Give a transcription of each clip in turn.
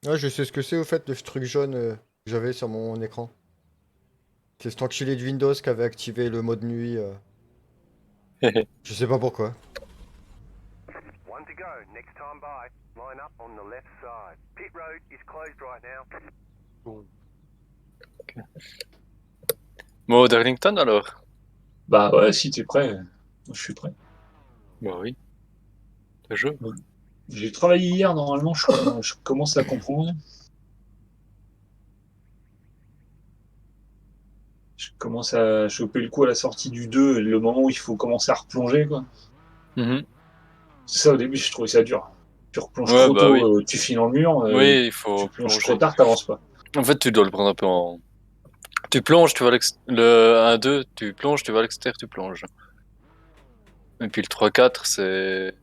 Ouais, je sais ce que c'est au fait, le truc jaune que j'avais sur mon écran. C'est cet enculé de Windows qui avait activé le mode nuit. Je sais pas pourquoi. One to go. Next time by. Line up on the left side. Pit road is closed right now. Bon. Bon, Darlington alors? Bah ouais, si t'es prêt, je suis prêt. Bah oui. Le jeu. J'ai travaillé hier, normalement, je commence à comprendre. Je commence à choper le coup à la sortie du 2, le moment où il faut commencer à replonger, quoi. Mhm. C'est ça, au début, je trouvais ça dur. Tu replonges Ouais, trop bah oui. tôt, tu files dans le mur, Oui, il tu faut plonges trop plonger. tard, t'avances pas. En fait, tu dois le prendre un peu en... Tu plonges, tu vas à le 1-2, tu plonges, tu vas à l'extérieur, tu plonges. Et puis le 3-4, c'est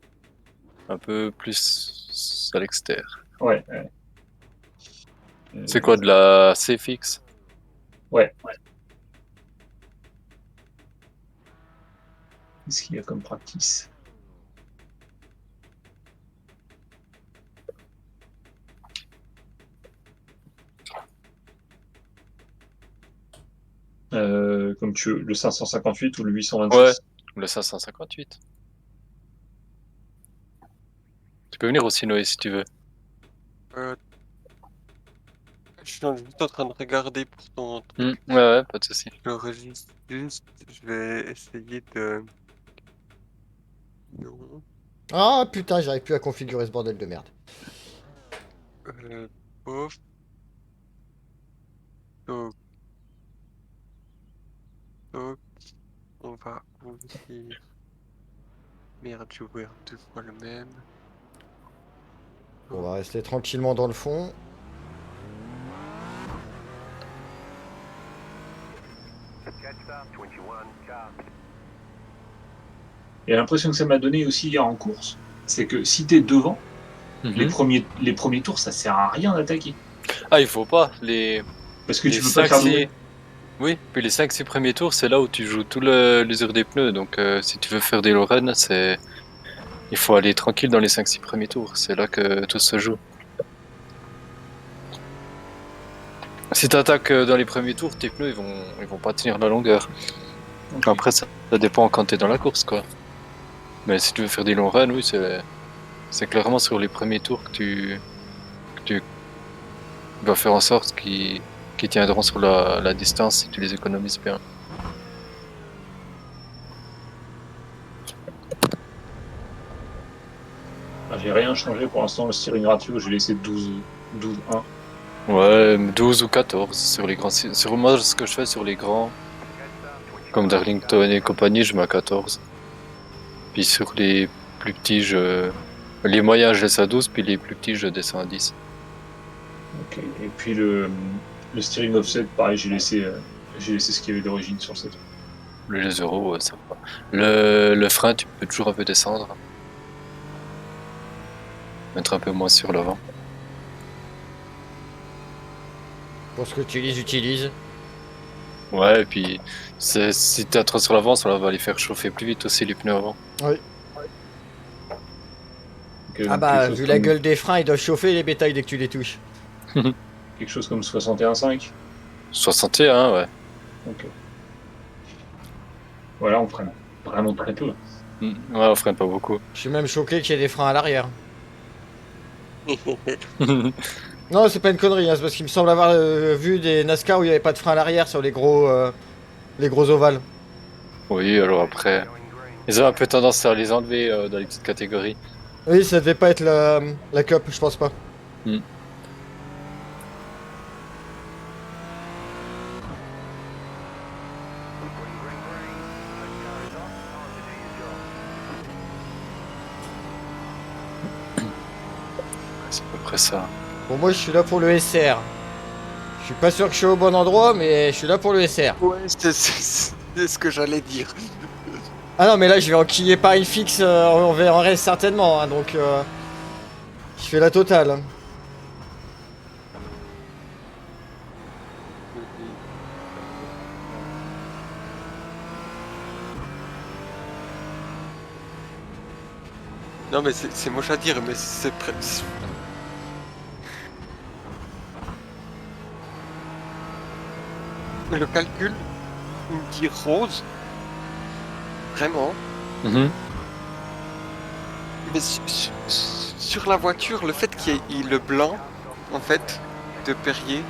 un peu plus à l'extérieur. Ouais, ouais. C'est quoi, de la CFX? Ouais. Qu'est-ce qu'il y a comme practice? Comme tu veux, le 558 ou le Ouais, 826? le 558. Tu peux venir aussi, Noé, si tu veux. Euh, je suis juste en train de regarder pour ton truc. Ouais, ouais, pas de souci. Je l'enregistre juste. Je vais essayer de. Non. Ah putain, j'arrive plus à configurer ce bordel de merde. Pof. Toc, toc. On va ouvrir. Merde, j'ai ouvert deux fois le même. On va Toc. rester tranquillement dans le fond. Catch start 21 car. Et l'impression que ça m'a donné aussi hier en course, c'est que si t'es devant, les premiers tours, ça sert à rien d'attaquer. Ah, il faut pas. Parce que Les tu peux pas faire 5-6... doubler. Oui, puis les 5-6 premiers tours, c'est là où tu joues tout l'usure des pneus. Donc, si tu veux faire des low runs, il faut aller tranquille dans les 5-6 premiers tours. C'est là que tout se joue. Si tu attaques dans les premiers tours, tes pneus ils vont pas tenir la longueur. Ok. Après, ça dépend quand t'es dans la course, quoi. Mais si tu veux faire des longs runs, oui, c'est clairement sur les premiers tours que tu vas faire en sorte qu'ils tiendront sur la distance si tu les économises bien. Ah, j'ai rien changé pour l'instant, le steering ratio, j'ai laissé 12-1. Ouais, 12 ou 14 sur les grands. Sur moi, ce que je fais sur les grands, comme Darlington et compagnie, je mets à 14. Puis sur les plus petits, les moyens, je laisse à 12, puis les plus petits, je descends à 10. Ok. Et puis le steering offset, pareil, j'ai laissé ce qu'il y avait d'origine sur le set. Les euros, ouais, ça va. Le frein, tu peux toujours un peu descendre. Mettre un peu moins sur l'avant. Pour ce que tu utilises. Ouais, et puis si t'es trop sur l'avant, ça va les faire chauffer plus vite aussi les pneus avant. Oui. Donc, Ah bah, vu la gueule des freins, ils doivent chauffer les bétails dès que tu les touches. Quelque chose comme 61,5. 61, ouais. Ok. Voilà, on freine vraiment très peu. Ouais, on freine pas beaucoup. Je suis même choqué qu'il y ait des freins à l'arrière. Non, c'est pas une connerie, hein, c'est parce qu'il me semble avoir vu des NASCAR où il n'y avait pas de frein à l'arrière sur les gros ovales. Oui, alors après, ils ont un peu tendance à les enlever dans les petites catégories. Oui, ça devait pas être la Cup, je pense pas. Hmm. C'est à peu près ça. Bon, moi, je suis là pour le SR. Je suis pas sûr que je suis au bon endroit, mais je suis là pour le SR. Ouais, c'est ce que j'allais dire. Ah non, mais là, je vais enquiller Paris fixe en reste certainement, hein, donc je fais la totale. Hein. Non, mais c'est moche à dire, mais c'est le calcul, il me dit rose. Vraiment. Mhm. Mais sur la voiture, le fait qu'il y ait le blanc, en fait, de Perrier,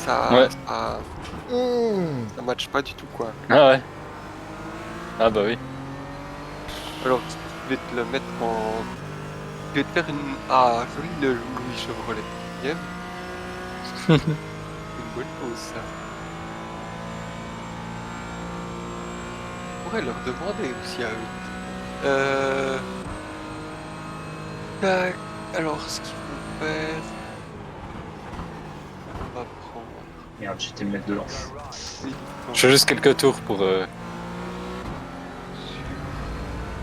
Ouais. ça matche pas du tout, quoi. Ah ouais. Ah bah oui. Alors, je vais te le mettre en... Je vais te faire une... Ah, joli le Louis Chevrolet. Bien. Une bonne chose, ça. On pourrait leur demander aussi à eux. Tac. Alors, ce qu'il faut faire... On va prendre... Merde, j'étais le maître de lance. Je fais juste quelques tours pour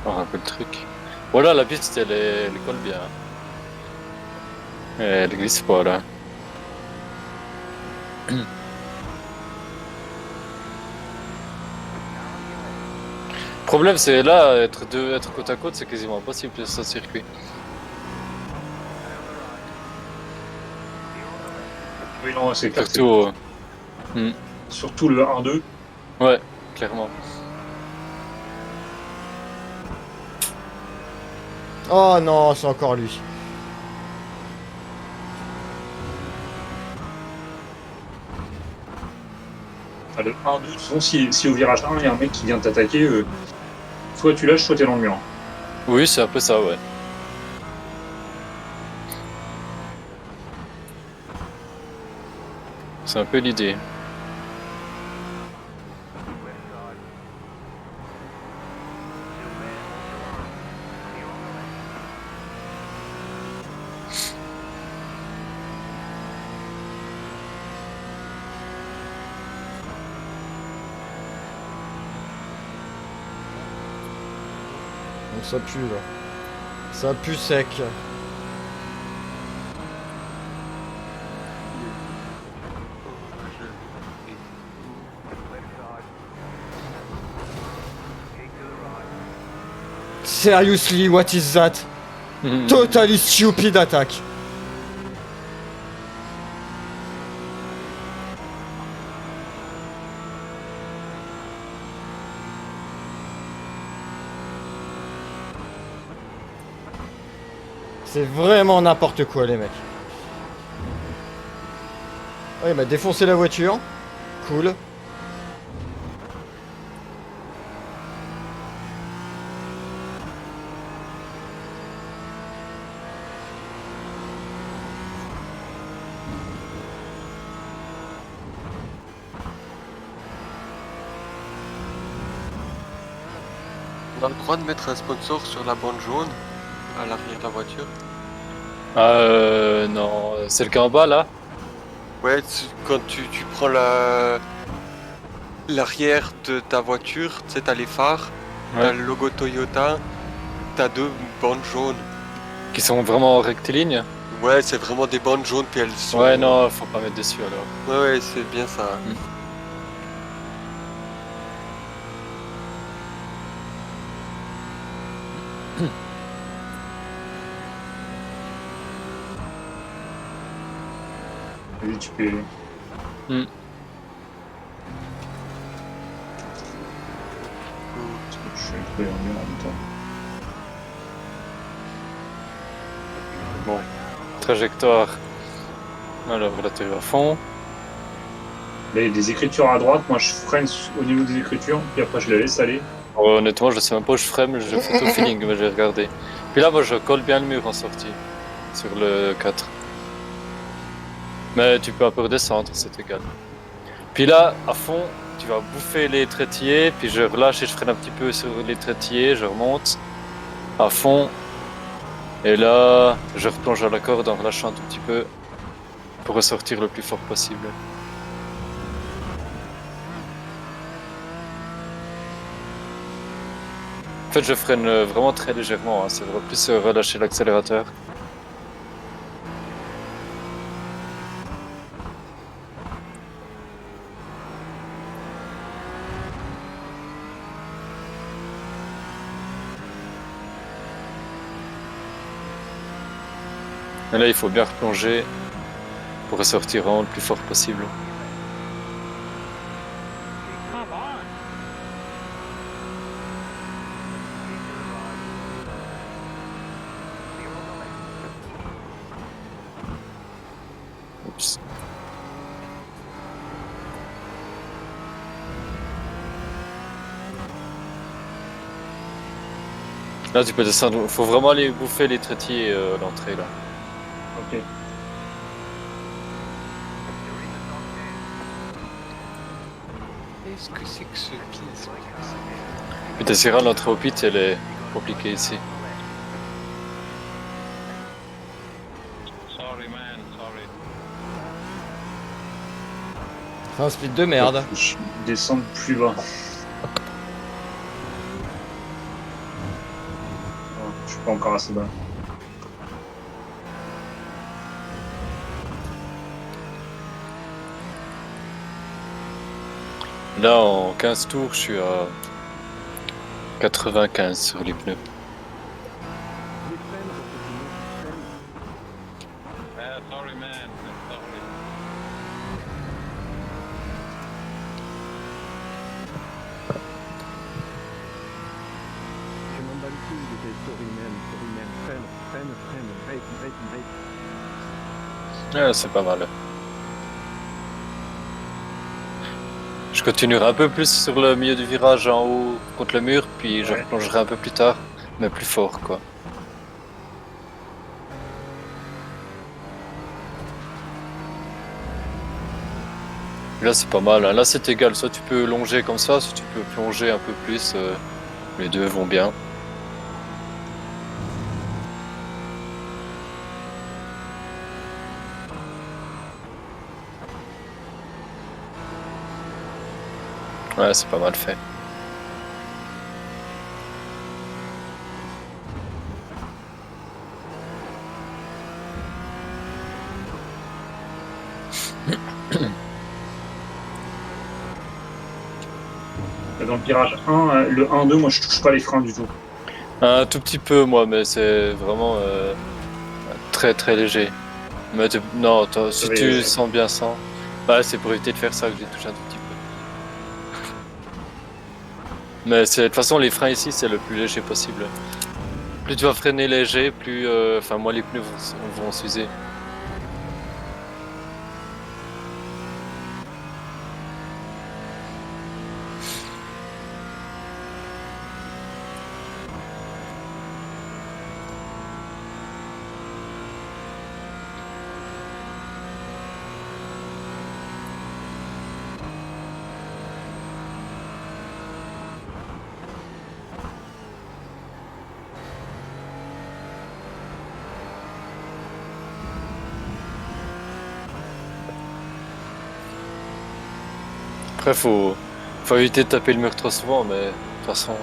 voir un peu le truc. Voilà, la piste, elle colle bien. Elle glisse pas là. Le problème, c'est là, être côte à côte, c'est quasiment impossible sur ce circuit. Oui, non, c'est clair. Surtout, Surtout le 1-2. ouais, clairement. Oh non, c'est encore lui. Enfin, le 1-2, de toute façon, si au virage 1, il y a un mec qui vient t'attaquer, soit tu lâches, soit t'es dans le mur. Oui, c'est un peu ça, ouais. C'est un peu l'idée. Donc ça pue là. Ça pue sec. Seriously, what is that? Totally stupid attack. C'est vraiment n'importe quoi les mecs. Oh, il m'a défoncé la voiture. Cool. On a le droit de mettre un sponsor sur la bande jaune à l'arrière de la voiture. Non, c'est le cas en bas là. Ouais, quand tu prends l'arrière de ta voiture, tu sais, t'as les phares, t'as Ouais. le logo Toyota, t'as deux bandes jaunes. Qui sont vraiment rectilignes. Ouais, c'est vraiment des bandes jaunes, puis elles sont... Ouais, non, faut pas mettre dessus alors. Ouais, c'est bien ça. Vas-y, tu peux y aller. Je suis trouvé en mur en même temps. Bon, trajectoire. Alors là, tu es à fond. Là, il y a des écritures à droite. Moi, je freine au niveau des écritures, puis après, je la laisse aller. Honnêtement, je sais même pas où je freine, je fais tout feeling, mais j'ai regardé. Puis là, moi, je colle bien le mur en sortie. Sur le 4. Mais tu peux un peu redescendre, c'est égal. Puis là, à fond, tu vas bouffer les trétiers, puis je relâche et je freine un petit peu sur les trétiers, je remonte à fond. Et là, je replonge à la corde en relâchant un tout petit peu pour ressortir le plus fort possible. En fait, je freine vraiment très légèrement, hein. C'est vraiment plus relâcher l'accélérateur. Et là, il faut bien replonger pour ressortir vraiment le plus fort possible. plus. Là, tu peux descendre. Faut vraiment aller bouffer les trétiers à l'entrée là. Ok. Qu'est-ce que c'est que ce pin? Puis t'essaieras l'entrée au pit, elle est compliquée ici. Sorry man, sorry. C'est un split de merde. Je descends plus bas. Non, je suis pas encore assez bas. Là, en 15 tours, je suis à 95 sur les pneus. Sorry man, sorry. Je m'en bats le cul de tes sorry man, freine, break. Ouais, c'est pas mal. Je continuerai un peu plus sur le milieu du virage en haut contre le mur, puis je Ouais. replongerai un peu plus tard, mais plus fort quoi. Là c'est pas mal, hein. Là c'est égal, soit tu peux longer comme ça, soit tu peux plonger un peu plus, les deux vont bien. Ouais, c'est pas mal fait. Dans le virage 1, le 1-2, moi je touche pas les freins du tout. Un tout petit peu moi, mais c'est vraiment très très léger. Mais non, si Oui, tu oui. sens bien sans, bah c'est pour éviter de faire ça que j'ai touché un tout petit peu. Mais de toute façon les freins ici c'est le plus léger possible. Plus tu vas freiner léger, plus enfin moins les pneus vont s'user. Après faut éviter de taper le mur trop souvent, mais de toute façon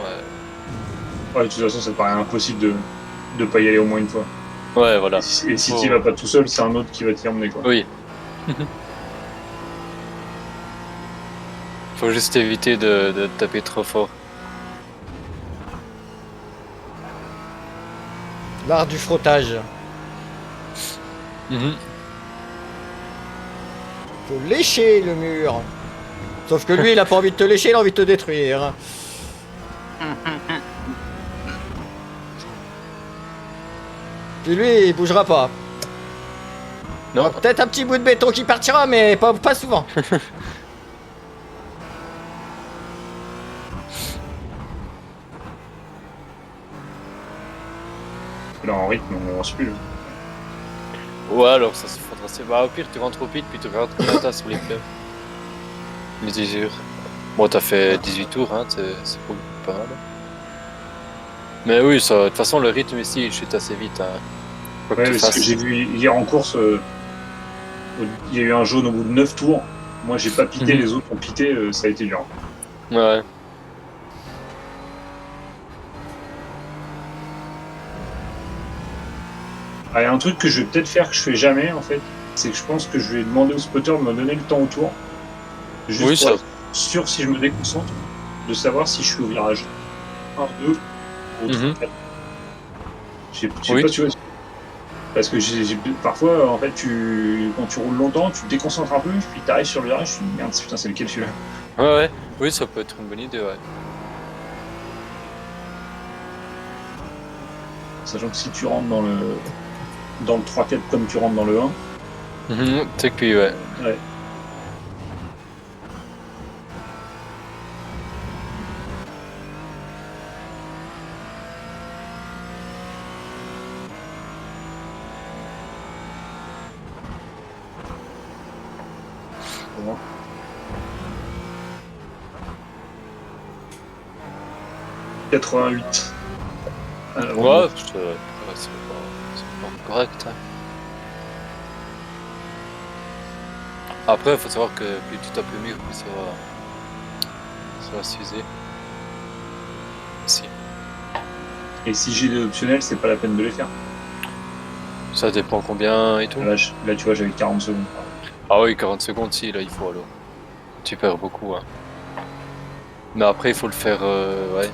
Ouais, de toute façon, ça te paraît impossible de pas y aller au moins une fois. ouais voilà. Et si Faut- tu vas pas tout seul, c'est un autre qui va t'y emmener quoi. Oui. Faut juste éviter de taper trop fort. L'art du frottage. Faut lécher le mur. Sauf que lui, il a pas envie de te lécher, il a envie de te détruire. Puis lui, il bougera pas. Non. Peut-être un petit bout de béton qui partira, mais pas souvent. Là, en rythme, on avance plus. Ouais, alors ça se fera assez. Bah, au pire, tu rentres au pit, puis tu regardes combien t'as sur les pneus. Les usures. Bon, t'as fait 18 tours, hein, c'est pas mal. Mais oui, ça, de toute façon, le rythme ici, il chute assez vite. Hein. Quoi que Ouais, tu parce que fasses. j'ai vu hier en course, il y a eu un jaune au bout de 9 tours. Moi, j'ai pas pité, Mhm. les autres ont pité, ça a été dur. Ouais. Ah, il y a un truc que je vais peut-être faire que je fais jamais en fait, c'est que je pense que je vais demander au spotter de me donner le temps autour. Juste Oui, pour ça. être sûr si je me déconcentre, de savoir si je suis au virage 1, 2 ou 3, Mhm. 4. Je sais Oui. pas si tu vois. Parce que parfois, en fait, quand tu roules longtemps, tu te déconcentres un peu, puis tu arrives sur le virage, tu te dis merde, putain, c'est lequel celui-là. Ouais, ouais. Oui, ça peut être une bonne idée, ouais. Sachant que si tu rentres dans le 3-4 comme tu rentres dans le 1, C'est cuit, ouais. Ouais. Bon. 88. Alors, Ouais, c'est pas correct. Hein. Après, il faut savoir que plus tu tapes le mur, plus ça va s'user. Si. Et si j'ai des optionnels, c'est pas la peine de les faire. Ça dépend combien et tout. Là, là tu vois, j'avais 40 secondes. Ah oui, 40 secondes, si, là, il faut alors. Tu perds beaucoup. Hein. Mais après, il faut le faire, ouais,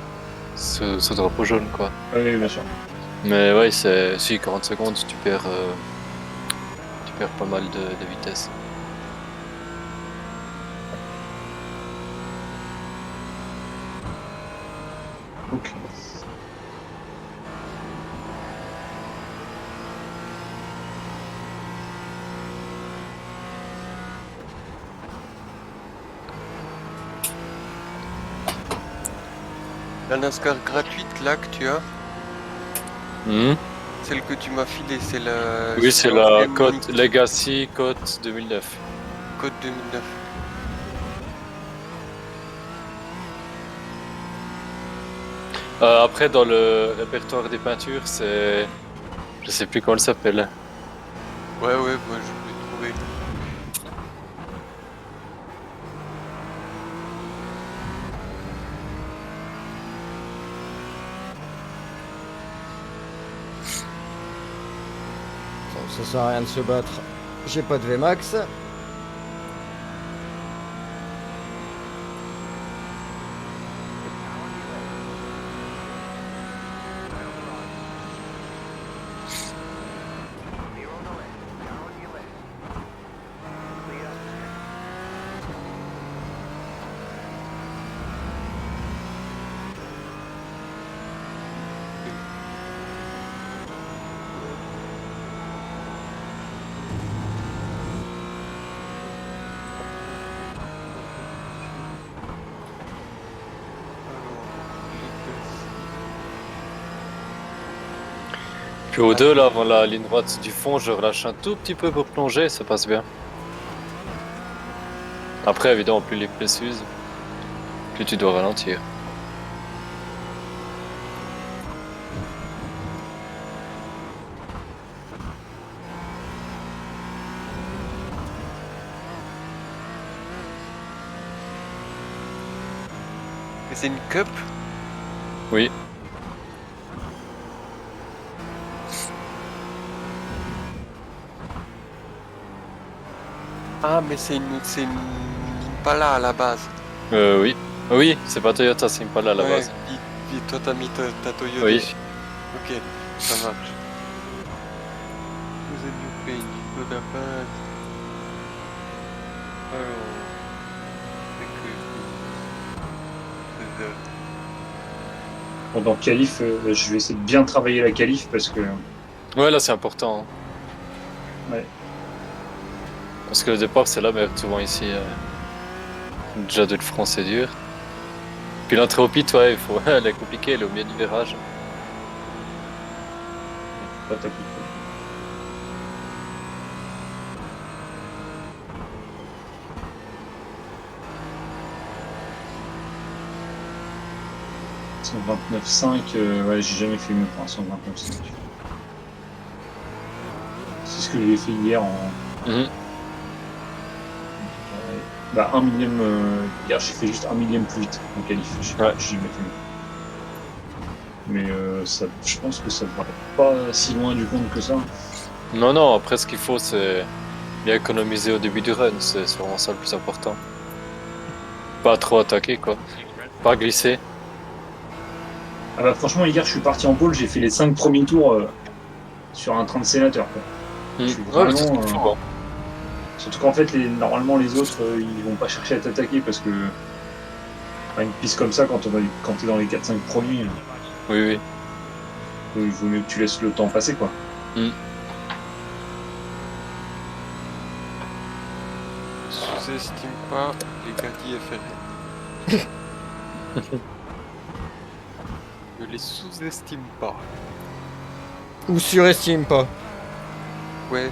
ce drapeau jaune, quoi. Oui, bien sûr. Mais ouais, si, 40 secondes, tu perds pas mal de vitesse. Ok. La NASCAR gratuite là que tu as, celle que tu m'as filée, c'est la. Oui, c'est la Côte Legacy Côte 2009. Code 2009. Après, dans le répertoire des peintures, c'est... Je sais plus comment elle s'appelle. Ouais, moi je l'ai trouvé. Bon, ça sert à rien de se battre. J'ai pas de VMAX. Puis au 2, là, avant la ligne droite du fond, je relâche un tout petit peu pour plonger, ça passe bien. Après, évidemment, plus les pneus s'usent, plus tu dois ralentir. Et c'est une cup? Oui. Ah, mais c'est une Impala à la base. Oui. Oui, c'est pas Toyota, c'est Impala à la Ouais, base. puis toi t'as mis ta Toyota Oui. dessus. Ok, ça marche. Vous êtes du pays, de la pâte. Alors. C'est que. Pendant qualif, je vais essayer de bien travailler la qualif parce que. Ouais, là, c'est important. Hein. Ouais. Parce que le départ, c'est la merde, souvent ici. Déjà, de le front, c'est dur. Puis l'entrée au pit, ouais, elle est compliquée, elle est au milieu du virage. Pas ta coupe. 129.5, ouais, j'ai jamais fait mieux pour un 129.5. C'est ce que j'ai fait hier en. Bah, 1 millième. Hier, j'ai fait juste 1 millième plus vite en qualif. J'ai jamais fait mieux. Mais ça, je pense que ça ne va pas si loin du compte que ça. Non, après, ce qu'il faut, c'est bien économiser au début du run, c'est vraiment ça le plus important. Pas trop attaquer, quoi. Pas glisser. Ah bah franchement, hier, je suis parti en pôle, j'ai fait les 5 premiers tours sur un train de sénateur. Quoi. Je suis vraiment, c'est ce qu'il faut, hein. Surtout qu'en fait, normalement, les autres, ils vont pas chercher à t'attaquer parce que une piste comme ça, quand t'es dans les 4-5 premiers, Oui. il vaut mieux que tu laisses le temps passer, quoi. sous-estime pas les gars d'IFRN. Ne les sous-estime pas. Ou surestime pas. Ouais.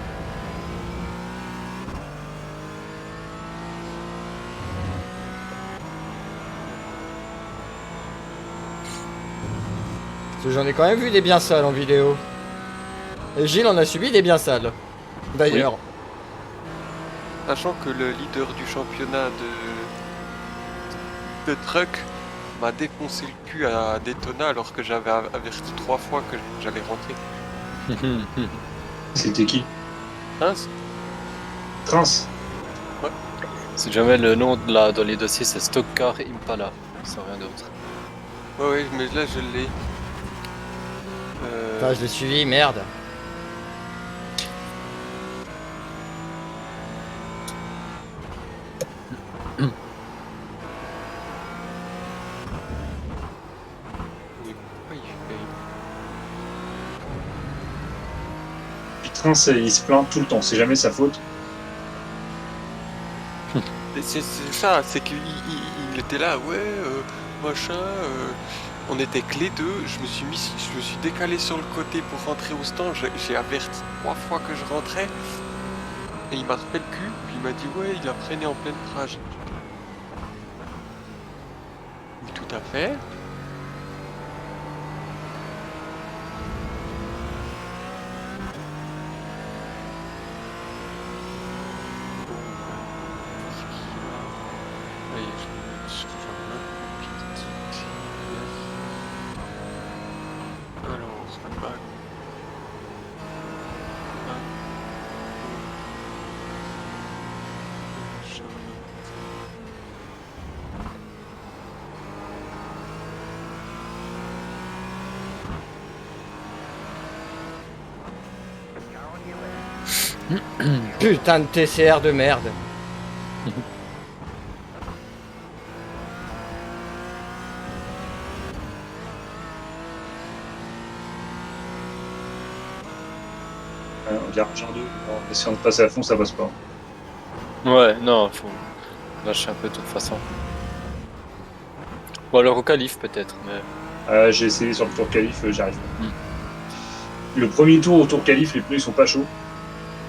Parce que j'en ai quand même vu des bien sales en vidéo. Et Gilles en a subi des bien sales. D'ailleurs. Sachant que le leader du championnat de truck m'a défoncé le cul à Daytona alors que j'avais averti 3 fois que j'allais rentrer. C'était qui? Hein? Prince. Si jamais le nom de dans les dossiers c'est Stock Car Impala, sans rien d'autre. Ouais, mais là je l'ai. Putain, je l'ai suivi, merde. Oui, pourquoi il fait... Puis Prince, il se plaint tout le temps, c'est jamais sa faute. C'est ça, c'est qu'il était là, ouais, machin, on était que les deux, je me suis décalé sur le côté pour rentrer au stand, j'ai averti 3 fois que je rentrais, et il m'a refait le cul, puis il m'a dit, ouais, il a freiné en pleine rage. Oui, tout à fait. Putain de TCR de merde. On garde genre 2, en essayant de passer à fond, ça passe pas. Ouais, non, faut lâcher un peu de toute façon. Ou alors au calife peut-être, mais... J'ai essayé sur le tour qualif, j'arrive pas. Le premier tour au tour qualif, les pneus ils sont pas chauds.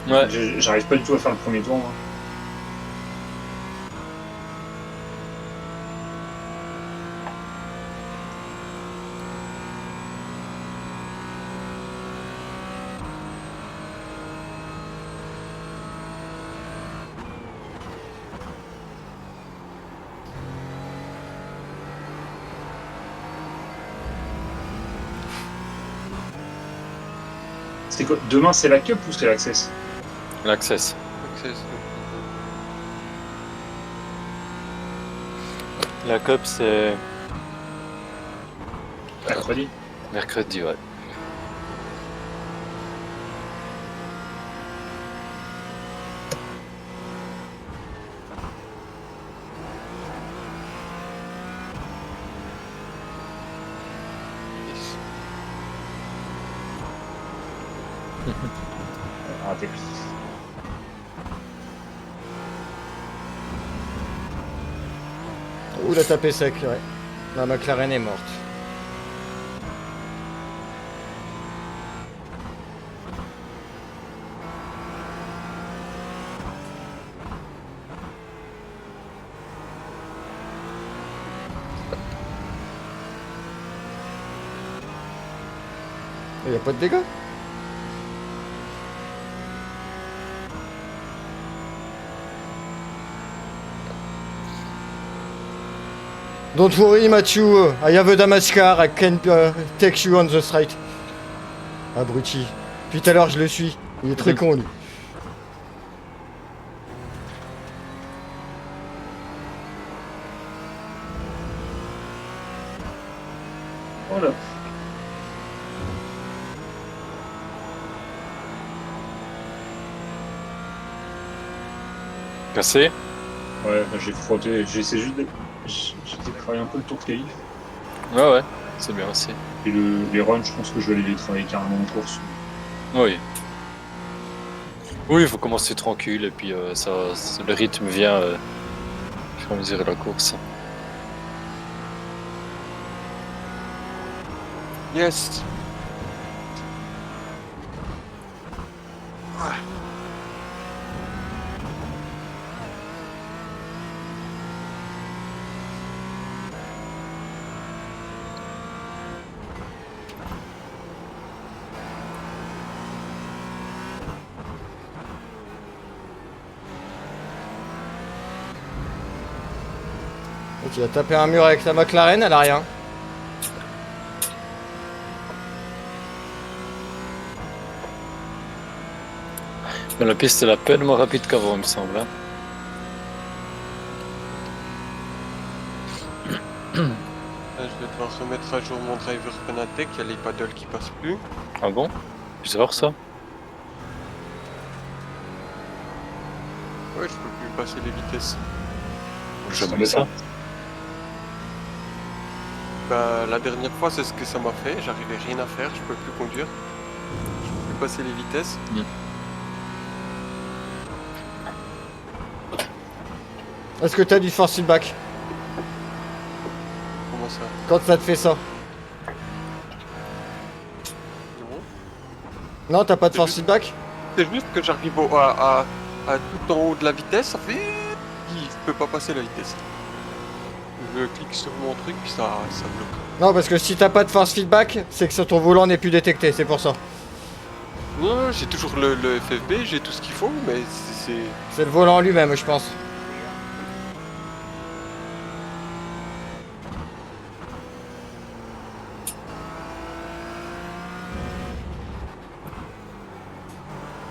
Ouais, J'arrive pas du tout à faire le premier tour. Moi. C'est quoi? Demain c'est la Cup ou c'est l'Access? l'access. La cup c'est Mercredi. mercredi, ouais. Raté. Ouh, la tapé sec, ouais. La McLaren est morte. Il y a pas de dégâts. Don't worry, Matthew. I have a damage car. I can take you on the straight. Abruti. Depuis tout à l'heure, je le suis. Il est très con, lui. Voilà. Cassé? Ouais, j'ai frotté, j'essaie juste de... J'ai travaillé un peu le tour qualif. Ouais, ouais, c'est bien aussi. Et les runs, je pense que je vais aller les travailler carrément en course. Oui. Oui, il faut commencer tranquille et puis le rythme vient au fur et à mesure de la course. Yes. Et tu as tapé un mur avec la McLaren, elle a rien. Mais la piste est la peine moins rapide qu'avant, il me semble. Hein. Là, je vais devoir remettre à jour mon driver Fanatec, il y a les paddles qui passent plus. Ah bon? Bizarre ça. Ouais, je peux plus passer les vitesses. Jamais ça. Bah, la dernière fois, c'est ce que ça m'a fait. J'arrivais rien à faire, je pouvais plus conduire. Je peux plus passer les vitesses. Est-ce que t'as du force feedback Comment ça? quand ça te fait ça? Non. Non, t'as pas de force feedback? C'est juste que j'arrive à tout en haut de la vitesse, ça fait... Je peux pas passer la vitesse. Je clique sur mon truc, puis ça bloque. Non, parce que si t'as pas de force feedback, c'est que ton volant n'est plus détecté, c'est pour ça. Non, j'ai toujours le FFB, j'ai tout ce qu'il faut, mais c'est... C'est le volant lui-même, je pense.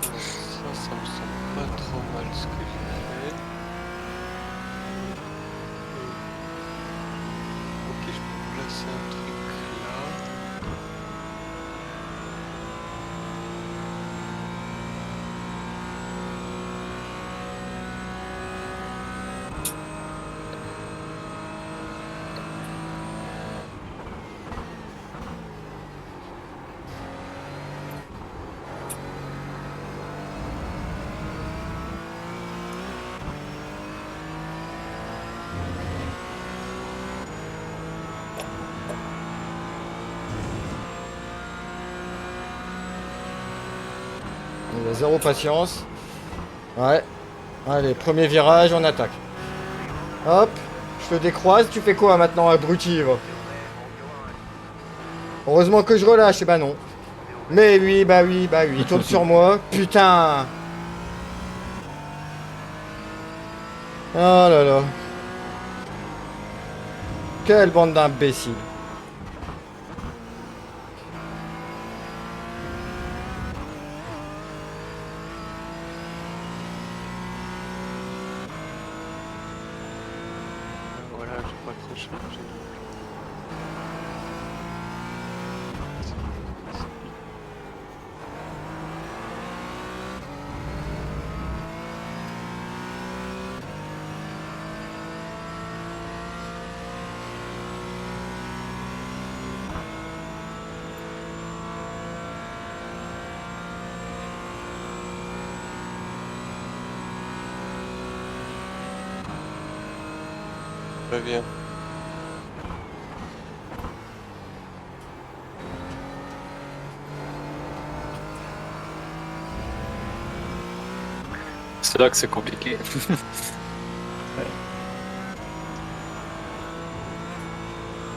Ça me semble pas trop mal ce que j'ai fait. Ok, je peux placer un truc là. Il a zéro patience. Ouais. Allez, premier virage, on attaque. Hop, je te décroise, tu fais quoi maintenant, abruti va? Heureusement que je relâche, et bah non. Mais oui, il tourne sur moi. Putain. Oh là là. Quelle bande d'imbéciles. Voilà, j'ai pas trop chargé. Très bien. C'est là que c'est compliqué.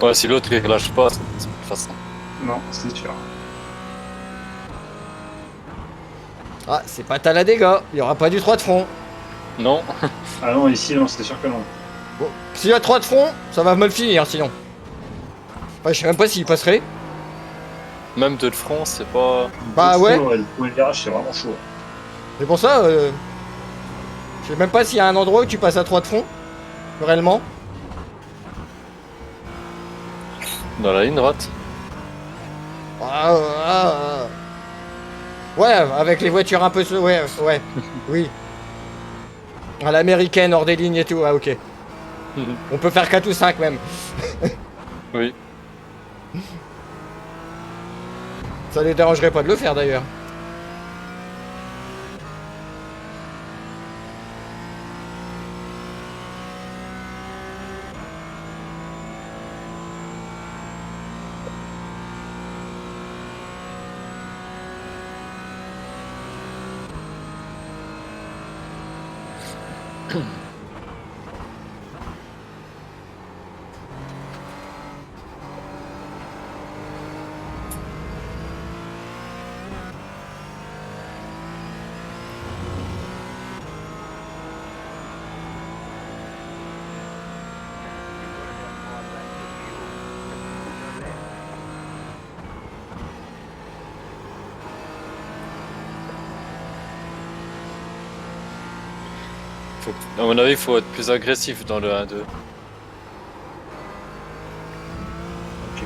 Ouais, si l'autre il relâche pas, c'est plus facile. Non, c'est sûr. Ah, c'est pas à la dégâts. Il y aura pas du 3 de front. Non. Ah non, ici, non, c'est sûr que non. Bon, s'il y a 3 de front, ça va mal finir sinon. Ouais, je sais même pas s'il passerait. Même deux de front, c'est pas. Bah ouais. Le premier virage, c'est vraiment chaud. C'est pour ça, je sais même pas s'il y a un endroit où tu passes à 3 de front. Réellement. Dans la ligne droite. Ouais, avec les voitures un peu... Ouais, oui. À l'américaine, hors des lignes et tout, ah ok. On peut faire 4 ou 5 même. Oui. Ça les dérangerait pas de le faire d'ailleurs. À mon avis, il faut être plus agressif dans le 1-2. Ok.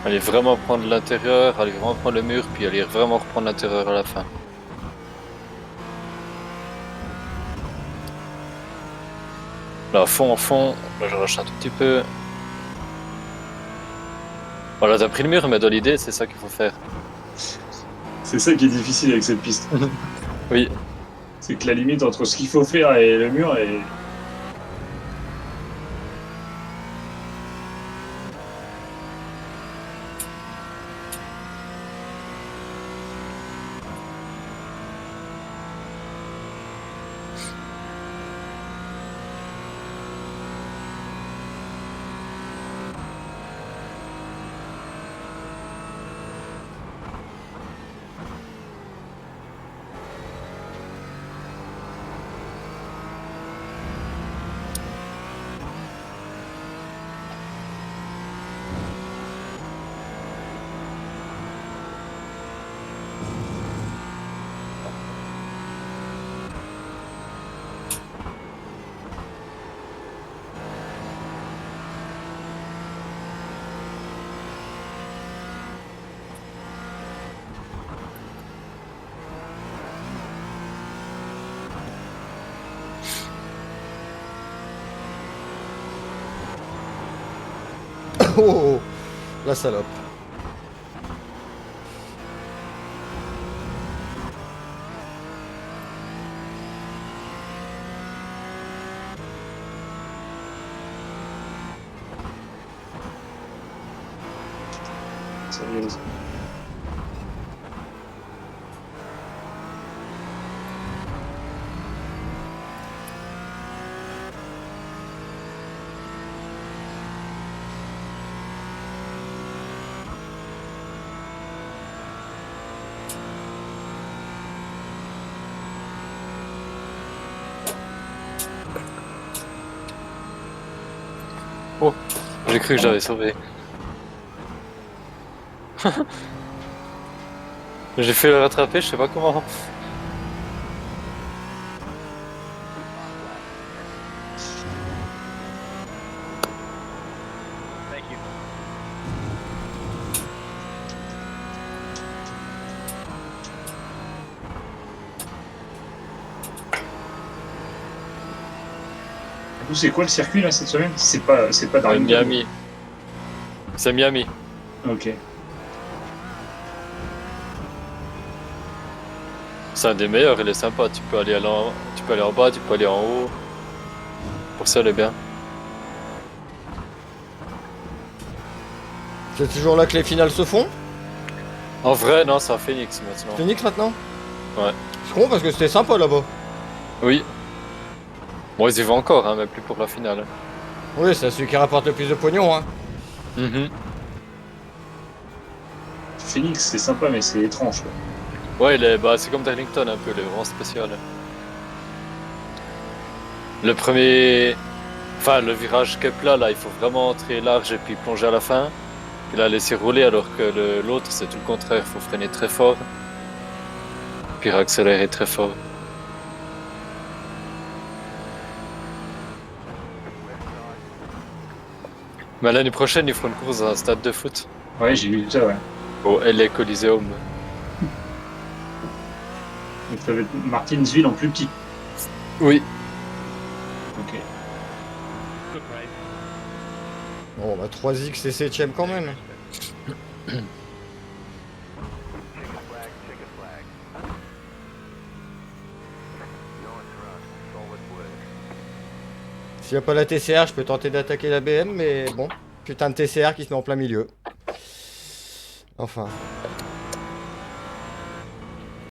Aller vraiment prendre l'intérieur, aller vraiment prendre le mur, puis aller vraiment reprendre l'intérieur à la fin. Là, à fond, là je rush un tout petit peu. Voilà, t'as pris le mur, mais dans l'idée, c'est ça qu'il faut faire. C'est ça qui est difficile avec cette piste. Oui. C'est que la limite entre ce qu'il faut faire et le mur est. Oh, la salope. Sérieuse. J'ai cru que j'avais sauvé. J'ai fait le rattraper, je sais pas comment. Du coup, c'est quoi le circuit là cette semaine? C'est pas Darlington. Miami. C'est Miami. Ok. C'est un des meilleurs, il est sympa. Tu peux aller tu peux aller en bas, tu peux aller en haut. Pour ça, elle est bien. C'est toujours là que les finales se font? En vrai, non, c'est à Phoenix maintenant. Phoenix maintenant? Ouais. C'est con parce que c'était sympa là-bas. Oui. Bon, ils y vont encore, hein, mais plus pour la finale. Oui, c'est celui qui rapporte le plus de pognon, hein. Mhm. Phoenix, c'est sympa, mais c'est étrange quoi. Ouais, c'est comme Darlington un peu, il est vraiment spécial. Le premier. Enfin, le virage Cup là, il faut vraiment entrer large et puis plonger à la fin. Puis là, laisser rouler, alors que l'autre, c'est tout le contraire, il faut freiner très fort. Puis accélérer très fort. Mais l'année prochaine, ils feront une course dans un stade de foot. Ouais, j'ai vu ça, ouais. Au LA Coliseum. Donc ça va être Martinsville en plus petit. Oui. Ok. Bon, bah 3X et 7ème quand même. Checker flag. Nice run. Solid work. S'il n'y a pas la TCR, je peux tenter d'attaquer la BM, mais bon, putain de TCR qui se met en plein milieu. Enfin.